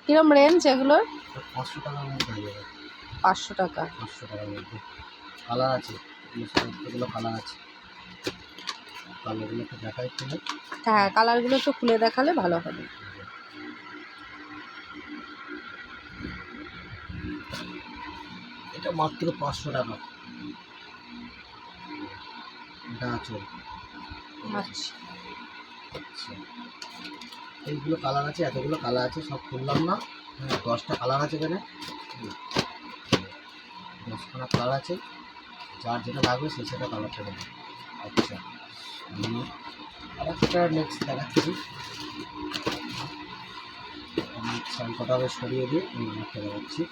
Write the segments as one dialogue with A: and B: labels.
A: কিরম রেঞ্জ এগুলোর?
B: 500 টাকার মধ্যে হয়ে যাবে।
A: 500 টাকা।
B: 500 টাকার মধ্যে কালার আছে, এগুলো কালার আছে। কালারগুলো একটু দেখাই খুলে।
A: হ্যাঁ, কালারগুলো একটু খুলে দেখালে ভালো হবে।
B: এটা মাত্র 500 টাকা। এটা আঁচল।
A: আচ্ছা,
B: আচ্ছা, এইগুলো কালার আছে, এতগুলো কালার আছে, সব খুললাম না। 10টা কালার আছে এখানে, 10খানা কালার আছে। যার যেটা লাগবে সে সেটা কালারটা দেবে। আচ্ছা, আরেকটা নেক্সট দেখাচ্ছি। আমি শাড়িটাকে সরিয়ে দিয়ে একটা দেখাচ্ছি।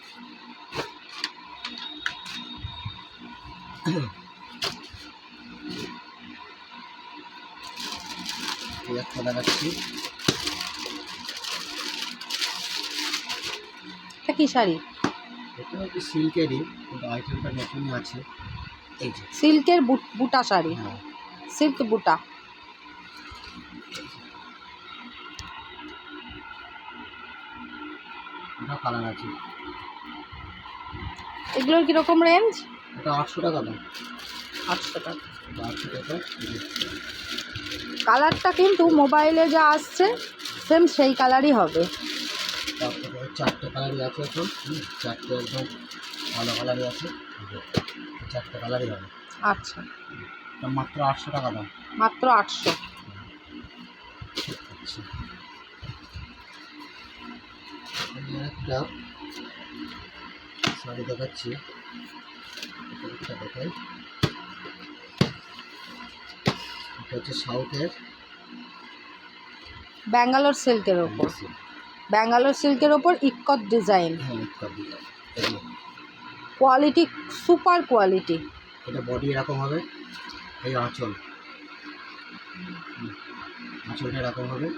B: এই একটা দেখাচ্ছি।
A: এটা কি শাড়ি?
B: এটা হচ্ছে সিল্কেরই, কিন্তু আইটেমটা নতুনই আছে। এই যে
A: সিল্কের বুটা শাড়ি।
B: হ্যাঁ,
A: সিল্ক বুটা।
B: এটা কালার আছে।
A: এগুলোর কীরকম রেঞ্জ?
B: এটা 800 টাকা দাম।
A: 800 টাকা।
B: 800 টাকা।
A: কালারটা কিন্তু মোবাইলে যা আসছে সেম সেই কালারই হবে।
B: তারপরে 4টে কালারই আছে এখন। 4টে একদম ভালো কালারই আছে। 4টে কালারই হবে।
A: আচ্ছা,
B: এটা মাত্র 800 টাকা দাম।
A: মাত্র 800।
B: আচ্ছা, আমি একটা শাড়ি দেখাচ্ছি। এটা দেখাই। এটা হচ্ছে সাউথের
A: ব্যাঙ্গালোর সিল্কের ওপর। ব্যাঙ্গালোর সিল্কের ওপর ইক্কত ডিজাইন।
B: হ্যাঁ, একটা ডিজাইন।
A: Quality super quality.
B: এটা বডি এরকম হবে। এই আঁচল, আঁচলটা এরকম হবে।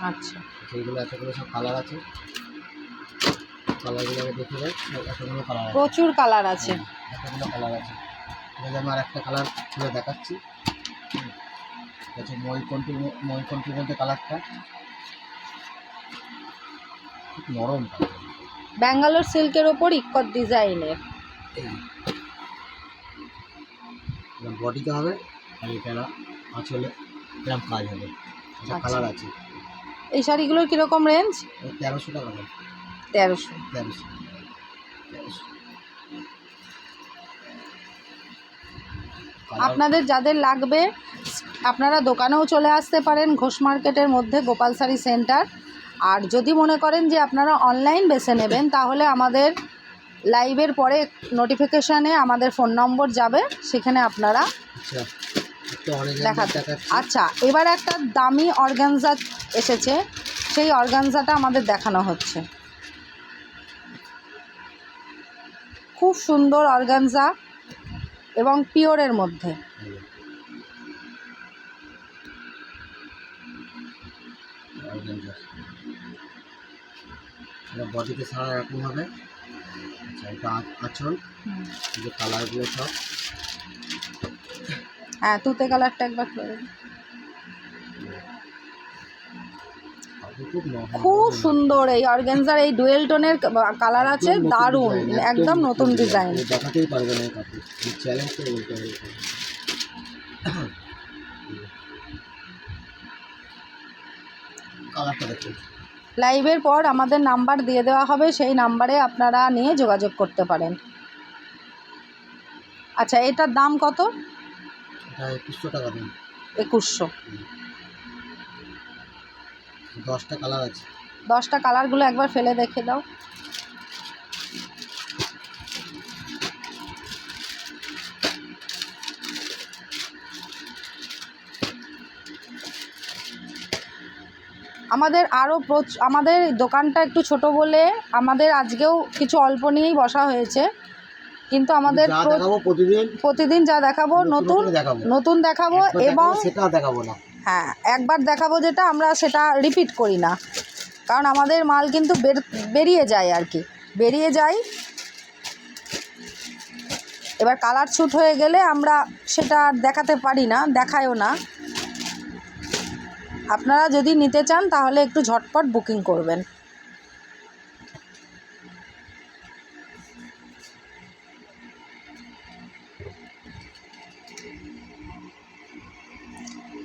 A: আচ্ছা,
B: সেইগুলো এতগুলো সব কালার আছে। কালারগুলো দেখে যায়, এতগুলো কালার আছে।
A: প্রচুর কালার আছে।
B: এতগুলো কালার আছে। এটা আমি আর একটা কালার খুলে দেখাচ্ছি। এটা হচ্ছে ময়ূরকণ্ঠীর মধ্যে কালারটা খুব নরম কালার।
A: ব্যাঙ্গালোর সিল্কের ওপর ইক্কত ডিজাইনের।
B: বডিতে হবে আর এটা আঁচলে এরকম কাজ হবে। এটা কালার আছে।
A: এই শাড়িগুলোর কীরকম রেঞ্জ?
B: 1300 টাকা দাম।
A: 1300।
B: 1300।
A: আপনাদের যাদের লাগবে আপনারা দোকানেও চলে আসতে পারেন, ঘোষ মার্কেটের মধ্যে গোপাল শাড়ি সেন্টার। আর যদি মনে করেন যে আপনারা অনলাইন বেছে নেবেন তাহলে আমাদের লাইভের পরে নোটিফিকেশানে আমাদের ফোন নম্বর যাবে, সেখানে আপনারা দেখাতে। আচ্ছা, এবার একটা দামি অর্গানজা এসেছে, সেই অর্গানজাটা আমাদের দেখানো হচ্ছে। খুব সুন্দর অর্গানজা এবং পিওরের মধ্যে।
B: বডিতে সারা এরকম হবে। আচ্ছা, এটা আঁচল, যে কালারগুলো সব।
A: হ্যাঁ, তুতে কালারটা একবার করে। খুব সুন্দর এই অর্গানজার এই ডুয়েল টোনের কালার আছে, দারুণ, একদম নতুন ডিজাইন।
B: দেখাতেই পারবে না কাপড়, চ্যালেঞ্জ করে বলতে হবে। কালারটা দেখুন।
A: লাইভের পর আমাদের নাম্বার দিয়ে দেওয়া হবে, সেই নাম্বারে আপনারা নিয়ে যোগাযোগ করতে পারেন। আচ্ছা, এটার দাম কত?
B: এটা 2100 টাকা দাম।
A: 2100।
B: 10টা কালার আছে।
A: 10টা কালারগুলো একবার ফেলে দেখে দাও। আমাদের দোকানটা একটু ছোট বলে আমাদের আজকেও কিছু অল্প নিয়েই বসা হয়েছে, কিন্তু আমাদের প্রতিদিন যা দেখাবো নতুন দেখাবো, এবং
B: সেটা দেখাবো না।
A: হ্যাঁ, একবার দেখাবো যেটা আমরা সেটা রিপিট করি না, কারণ আমাদের মাল কিন্তু বেরিয়ে যায় আর কি, বেরিয়ে যায়। এবার কালার ছুট হয়ে গেলে আমরা সেটা আর দেখাতে পারি না, দেখায়ও না। আপনারা যদি নিতে চান তাহলে একটু ঝটপট বুকিং করবেন।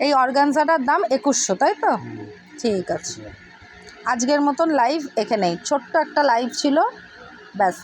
A: এই অর্গানজাটার দাম 2100, তাই তো? ঠিক আছে, আজকের মতন লাইভ এখানেই, ছোট্ট একটা লাইভ ছিল, ব্যাস।